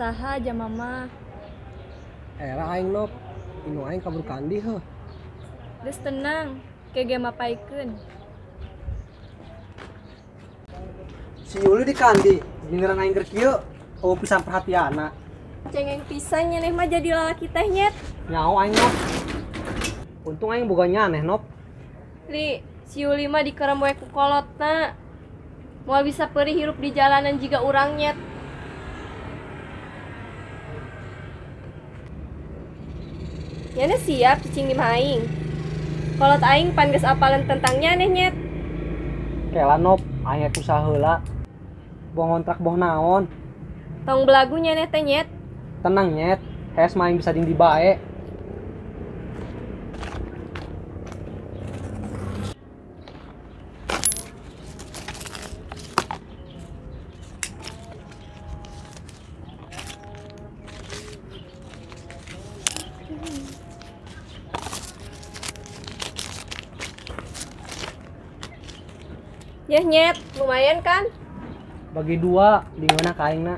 saha aja mama. Era aing nop, inu aing kabur kandi heuh. Geus tenang, kege mapaikeun. Si Yuli di kandi, giliran aing keur kieu, eueuh pisan perhatianna. Cengeng pisan nyeneh mah jadi lalaki teh nyet. Nyao aing nop. Untung aing boga nyaneh nop. Li, si Yuli mah dikerem we ku kolotna. Moal bisa perih hirup di jalanan jiga urang nyet. Nyana siap cicing di aing. Kolot aing pan geus apalen tentang nyaneh nyet. Kela nop, aing rek usaha heula. Boh ngontrak boh naon. Tong belagu nyaneh teh nyet. Tenang nyet, hes main bisa dindi bae. Yah nyet, lumayan kan? Bagi dua, di mana kaingna?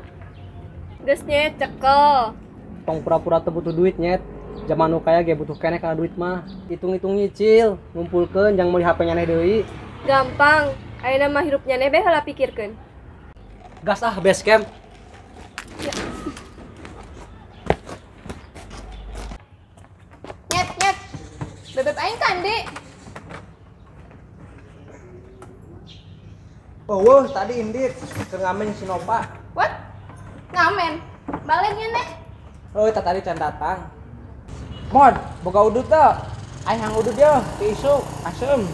Geus nyet cekel. Tong pura-pura teu butuh duit nyet. Zaman nu kaya ge butuh keneh kana duit mah. Hitung-hitung nyicil, ngumpulkeun jang meuli HP nyaneh deui. Gampang, ayeuna mah hirup nyaneh bae heula pikirkeun. Gas ah base camp. Nyet, nyet. Bebeb aing kandi. Oh, tadi indit keur ngamen si Nova. What? Ngamen. Balik nyaneh. Oh, tadi can datang. Mod, boga udut teh. Aing hang udut ya, ti isu, asem.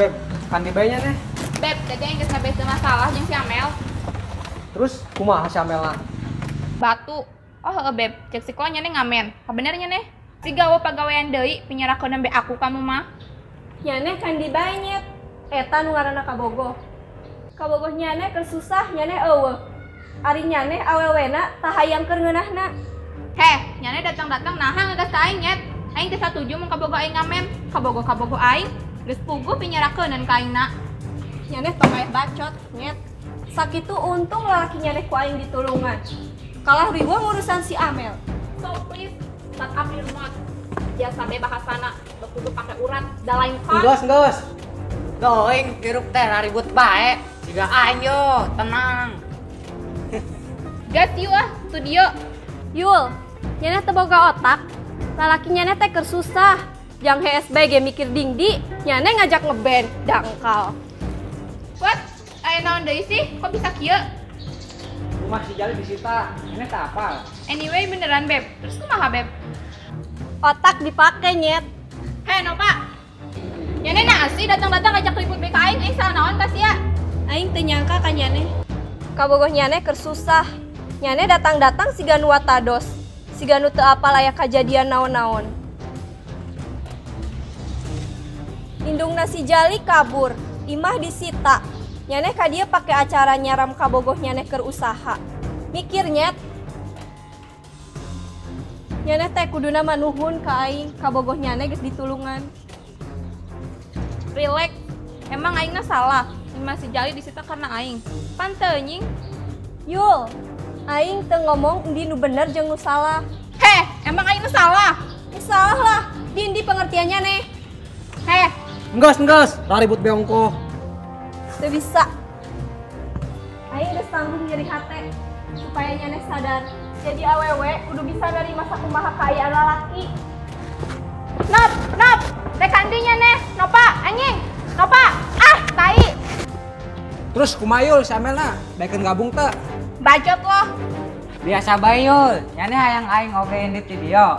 Beb, kandi bae nya nih. Beb, tadi yang geus ngabeus masalah jeung si Amel. Terus kumaha si Amelna? Batu. Oh heueuh Beb, cek si Konya nih ngamen. Kabenernya nih. Sigawa pagawean deui pinyerahkeun be aku kamu mah. Nyaneh kandi bae nyet. Eta nu ngaranna kabogoh. Kabogoh nyaneh keur susah nyaneh eueuh. Ari nyaneh awewena tah hayang keur ngeunahna. Heh, nyane datang-datang naha ngegas ka aing nyet. Aing teh satuju mun kabogoh aing ngamen. Kabogoh aing geus puguh pinyerahkeunan ka aingna. Nyaneh tong aya bacot nyet. Sakitu untung lalaki nyaneh ku aing ditulungan. Kalah riweuh urusan si Amel. So please, start up your mouth. Biasa be bahasana, teu kudu pake urat, da lain kan. Geus. Doing hirup teh ribut bae. Siga aing yo, tenang. Gas you ah, studio. Yul, nyaneh teu boga otak. Lalaki nyaneh teh keur susah. Jang HSB ge mikir dingdi, nyaneh ngajak ngeband, dangkal. What? Aya naon deui sih? Kok bisa kieu? Rumah si Jali disita, ini tak apal. Anyway beneran Beb. Terus kumaha Beb? Otak dipake nyet. Heh Nova. Nyane nasi datang-datang ngajak ribut be ka aing salah naon ka sia? Aing teu nyangka ka nyaneh. Kabogoh nyaneh keur susah. Nyaneh datang-datang siga nu watados. Siga nu teu apal aya kajadian naon-naon. Indungna si Jali kabur, imah disita. Nyaneh ka dieu pake acara nyaram kabogoh nyaneh keur usaha. Mikir nyet. Nyaneh teh kuduna mah nuhun ka aing, kabogoh nyaneh geus ditulungan. Relax. Emang aingna salah. Imah si Jali disita karena aing. Pan teu nying. Yul, aing teu ngomong endi nu bener jeung nu salah. Heh, emang aing nu salah. Salah lah, di pengertiannya neh. Heh, Enggeus, ribut beongko. Teu bisa. Aing geus tanggung nyeri hate supaya nyaneh sadar. Jadi awewe kudu bisa nerima sakumaha kaayaan lalaki. Nop, teh kandinya neh. Nopa, anjing. Nopa, ah, tai. Terus kumayul si Amelna, baikeun gabung teh. Bacot loh. Biasa bae yul. Nyane hayang aing oge indit di dieu.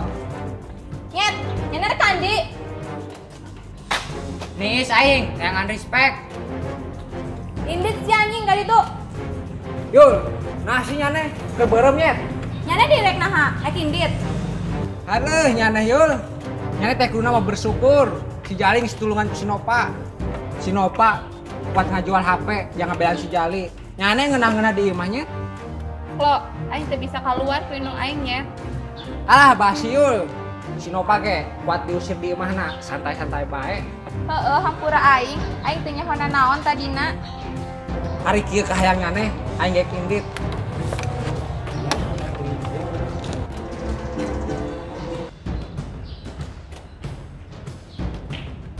Nyet, nyana kandi. Nih aing, jangan respect. Indit si anjing kali itu. Yul, nasi nyaneh keberem nyet. Nyaneh direk naha, rek indit. Haneuh nyaneh yul. Nyaneh teh kuduna mah bersyukur. Si Jali geus tulungan si Nova. Si Nova kuat ngajual HP, jangan belaan si Jali. Nyane ngeunah-ngeunah di imahnya. Lo, aing teu bisa keluar ku indung aing nyet. Alah basiul. Si Nova ge kuat diusir di imahna, santai-santai bae. Heeh, hampura aing teu nyahona naon tadina. Hari kieu kahayang nyane, aing ge kindit.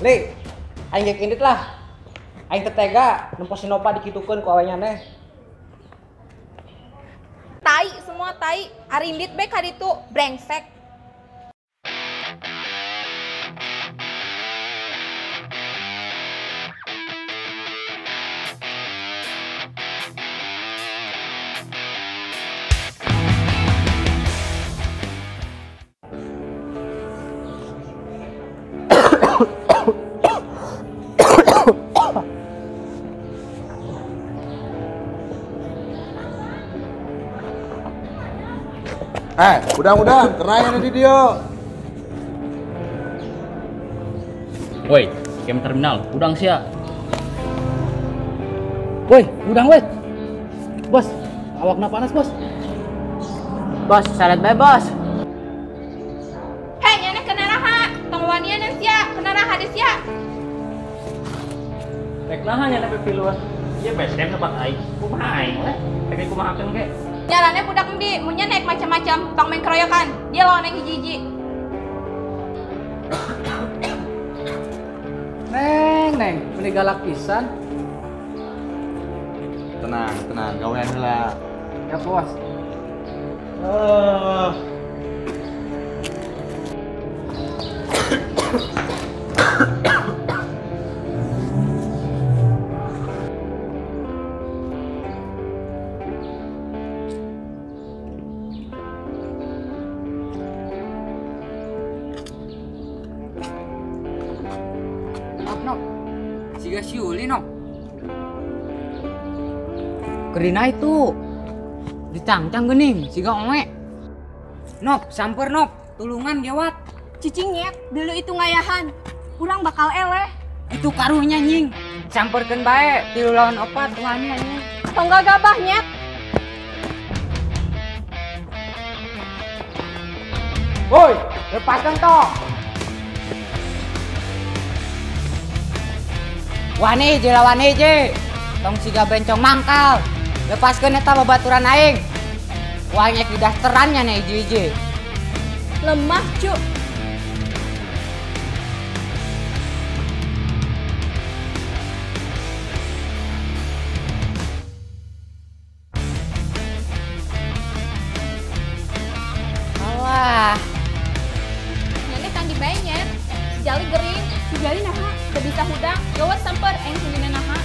Li, aing ge kindit lah. Aing teu tega nempo si Nova dikitukeun ku awe nyane. Tai, semua tai. Arindit bae ka ditu, brengsek. Udang, kerai ada di dia. Woi, game terminal, udang sia. Woi, udang weh. Bos, awakna panas, Bos. Bos, salat bae, Bos. Hei, nyana kenaraha? Tong wanian sia, kenaraha deui sia. Rek naha nya nepi piluan. Ieu besen tempat aing. Kumaha aing we? Rek kumahakeun ge. Nyarane budak endi, munnya naik macam-macam, tong main keroyokan. Dia lawan yang hiji-hiji. Neng, meni galak pisan. Tenang, gawean heula. Ya, Bos. Siga si Uli no. Kerina itu dicangcang geuning siga oe. Nop, samper nop, tulungan gewat. Cicing nyet, dulu itu ngayahan. Urang bakal eleh. Itu karunya nying. Samperkeun bae, 3 lawan 4 wani anjing. Tongga gabah nyet. Woi, lepaskan toh. Wani je. Tong siga bencong mangkal. Lepaskeun eta babaturan aing. Wanyek di dasterannya nih hiji-hiji. Lemah, Cuk. Alah, Nyana kan dibae nyet. Jali gering, jali naha, teu bisa hudang, gawat samper aing sundina naha.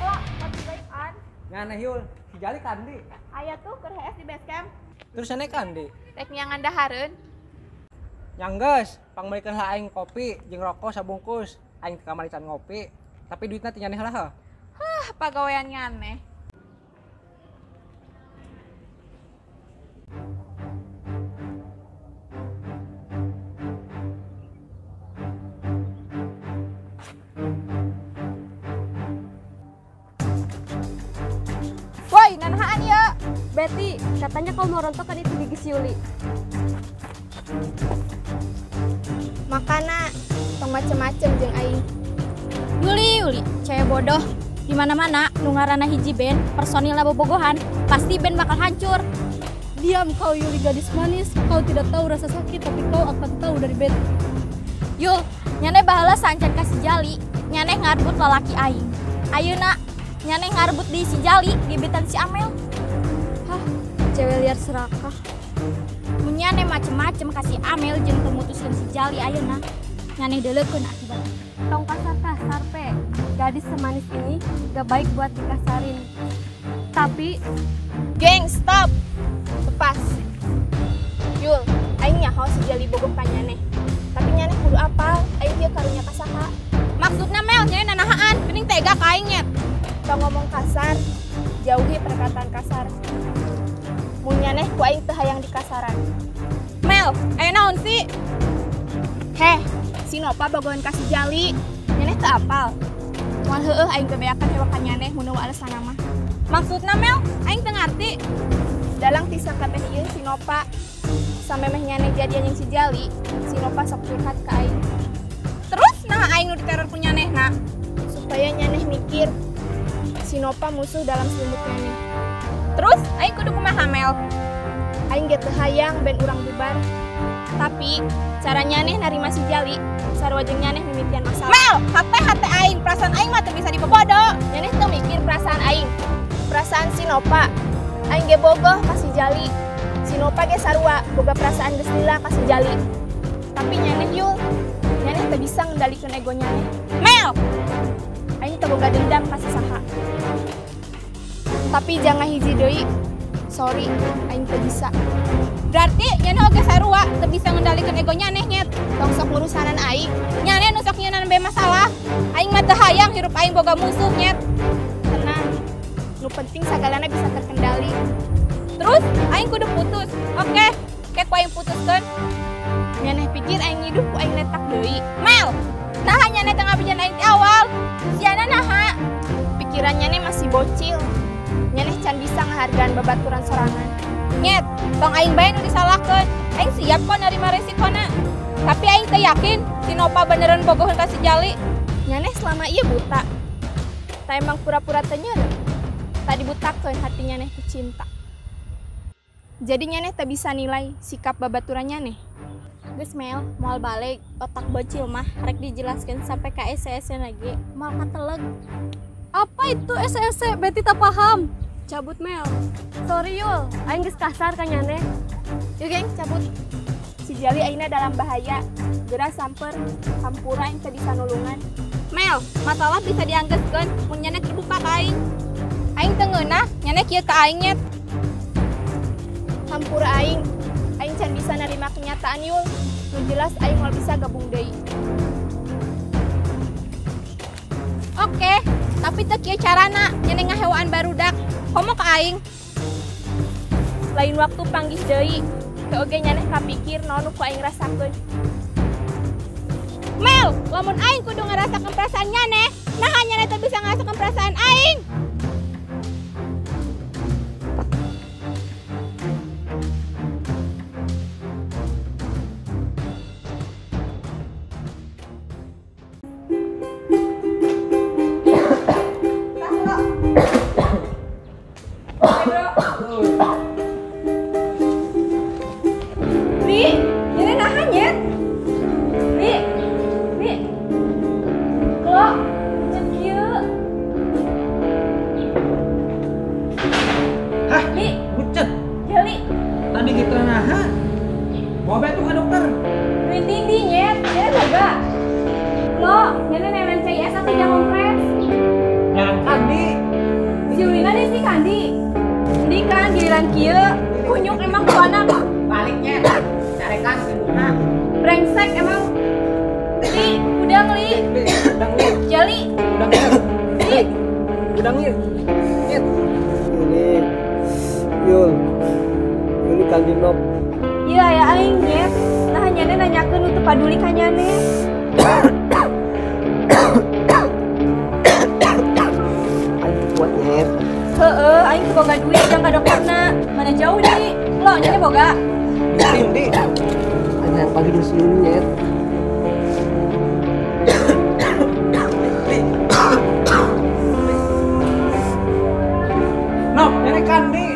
Oh, masih baik an. Ngana hiul, si Jali kandi. Aya tuh keur HS di base camp. Terus ane kandi. Rek nyangan dahareun. Nyanggeus, pangmalikeun lah aing kopi jeung rokok sabungkus. Aing ke kamar can ngopi, tapi duitna teu nyaneh heula. Pagawean nyane. Woi, nanahaan ya. Betty, katanya kau mau rontok kan itu gigi si Yuli. Makana tong macem-macem jeung aing. Yuli, cewek bodoh. Di mana-mana nu ngaranna hiji band, personilna bobogohan, pasti band bakal hancur. Diam kau Yuli gadis manis, kau tidak tahu rasa sakit tapi kau akan tahu dari Betty. Yul, nyane baheula sancan ka si Jali, nyane ngarbut lalaki aing. Ayeuna nyane ngarbut di si Jali, gebetan si Amel. Hah, cewek liar serakah. Mun nyane macem-macem ka si Amel jeung teu mutuskeun si Jali ayeuna, nyane deuleukeun akibatna. Tong kasar-kasar pe. Gadis semanis ini gak baik buat dikasarin. Tapi, Geng, stop. Lepas. Yul, aing nyaho si Jali bogoh ka nyane. Tapi nyane kudu apal, aing ieu karunya ka saha. Maksudna Mel, nyane nanahaan, geuning tega ka aing nyet. Tong ngomong kasar, jauhi perkataan kasar. Mun nyane ku aing teu hayang dikasaran. Mel, ayo naon sih? Heh, si Nopa bogohan kasih jali. Nyaneh teu apal. Moal heueuh aing teu beakan hewa ka nyaneh mun alasan mah. Maksudna Mel, aing teu ngarti. Dalang tisa kabeh ieu si Nopa. Sampai meh nyaneh jadian yang si jali, si Nopa sok curhat ka aing. Terus nah aing nu diteror ku nyanehna supaya nyaneh mikir si Nopa musuh dalam selimut nyaneh. Terus aing kudu kumaha Mel? Aing ge teu hayang ben urang bubar. Tapi cara nyaneh narima si jali sarua jeung nyaneh mimitian masalah. Mel, hate aing, perasaan aing mah teu bisa dibobodo. Nyaneh teu mikir perasaan aing. Perasaan si Nopa. Aing ge bogoh ka si jali. Si Nopa ge sarua boga perasaan geus lila ka si jali. Tapi nyaneh yul, nyaneh teu bisa ngendalikeun ego nyaneh. Mel, aing teu boga dendam ka si saha. Tapi jangan hiji deui. Sorry, aing teu bisa. Berarti nyaneh oge sarua teu bisa ngendalikeun ego nyaneh nyet. Tong sok ngurusanan aing. Nyaneh nu sok nyeunan be masalah. Aing mah teu hayang hirup aing boga musuh nyet. Tenang. Nu penting sagalana bisa terkendali. Terus aing kudu putus. Oke, kek ku aing putuskeun. Nyaneh pikir aing hidup ku aing letak deui. Mel, naha nyaneh teu ngabijan aing ti awal. Siana naha. Pikiran nyaneh masih bocil. Nyaneh can bisa ngahargaan babaturan sorangan. Nyet, tong aing bae nu disalahkeun. Aing siap kok narima resikona. Tapi aing teu yakin si Nopa beneran bogoheun ka si jali. Nyaneh selama ieu buta. Ta emang pura-pura teu nyeuneuh. Tak dibutakeun hati nyaneh ku cinta. Jadi nyaneh teu bisa nilai sikap babaturan nyaneh. Geus Mel, moal balik otak bocil mah rek dijelaskeun sampai ka ese-ese lagi. Moal kateleg. Apa itu ese-ese? Beti tak paham. Cabut Mel. Sorry Yul, aing geus kasar ka nyaneh. Yuk geng, cabut. Si jali aina dalam bahaya. Geura samper, hampura aing teu bisa nulungan. Mel, masalah bisa dianggeskeun mun nyaneh dibuka ka aing. Aing teu ngeunah nyaneh kieu ka aing nyet. Hampura aing can bisa nerima kenyataan Yul. Nu jelas aing moal bisa gabung deui. Oke, tapi teu kieu carana nyaneh ngahewaan barudak. Komo ka aing. Lain waktu panggih deui. Teu oge nyaneh kapikir naon nu ku aing rasakeun. Mel, lamun aing kudu ngarasakeun perasaan nyaneh, naha nyaneh teu bisa ngarasakeun perasaan aing? Brengsek emang. Li, udang Li. Jali. Li. Udang Li. Ini Yul. Ini Kang Dinop. Iya ya aing nyet. Nah nyaneh nanyakeun nu teu paduli ka nyaneh. Aing kuat nyet. Heueuh, aing teu boga duit jeung ka dokterna. Mana jauh deui. Lo nyaneh boga. Di. Hanya pagi dulu sini nyet. Nok, nenek Kandi.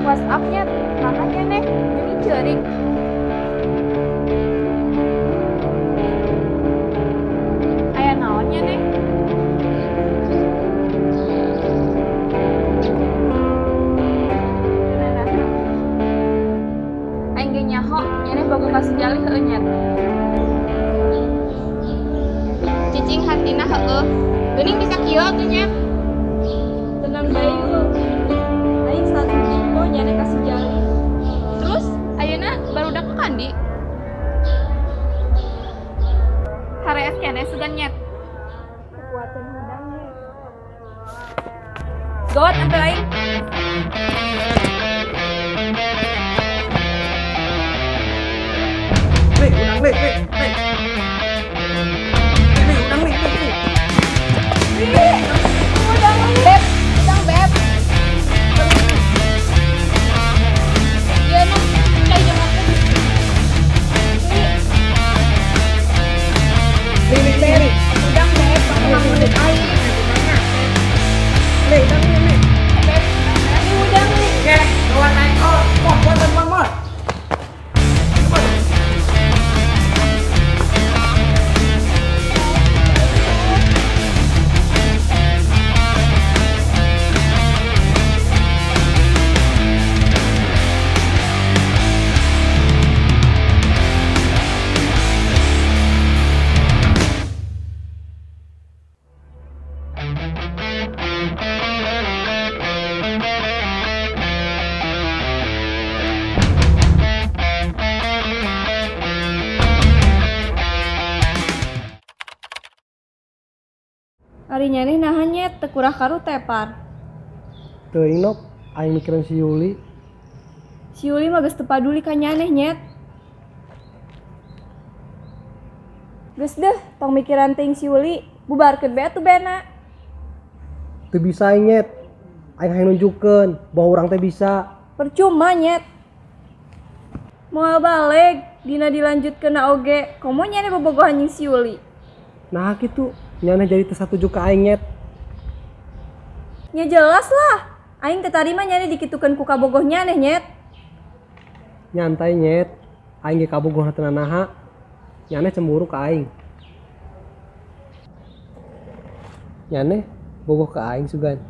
WhatsApp-nya makanya neh jadi cerik. jali heueuh nyet. Cicing hatina heueuh. Geuning bisa kieu tuh nyet. Tenang bae yul. Aing satu info nyane kasih jali. Terus ayeuna barudak ka kandi. Harees keneh sugan nyet. Kekuatan hudangnya. Gawat ambil aing. Nih, udang nih, nih, nih. Nih, udang nih, nih, nih. Beb, udang beb. Iya nah, kayak jangan Nih, nih, nih, nih. udang beb, kamu udah aing. Nih, udang nih, nih. Beb, ini udang nih. Oke, kawan naik. Oh, mon. Ari nyane nahan nyet teu kurah karu tepar. Teuing nok, aing mikirin si Yuli. Si Yuli mah geus teu paduli ka nyaneh nyet. Geus deh, tong mikiran ting si Yuli, bubarkeun bae atuh bena. Teu bisa aing nyet. Aing hayang nunjukkeun bahwa urang teh bisa. Percuma nyet. Moal balik, dina dilanjutkeun na oge, komo nyane bobogohan jeung si Yuli. Nah kitu, nyana jadi teu satuju ka aing nyet. Nya jelas lah, aing teu tarima nyane dikitukeun ku kabogoh nyaneh nyet. Nyantai nyet. Aing ge kabogoh teu naha. Nyane cemburu ka aing. Nyane bogoh ka aing sugan.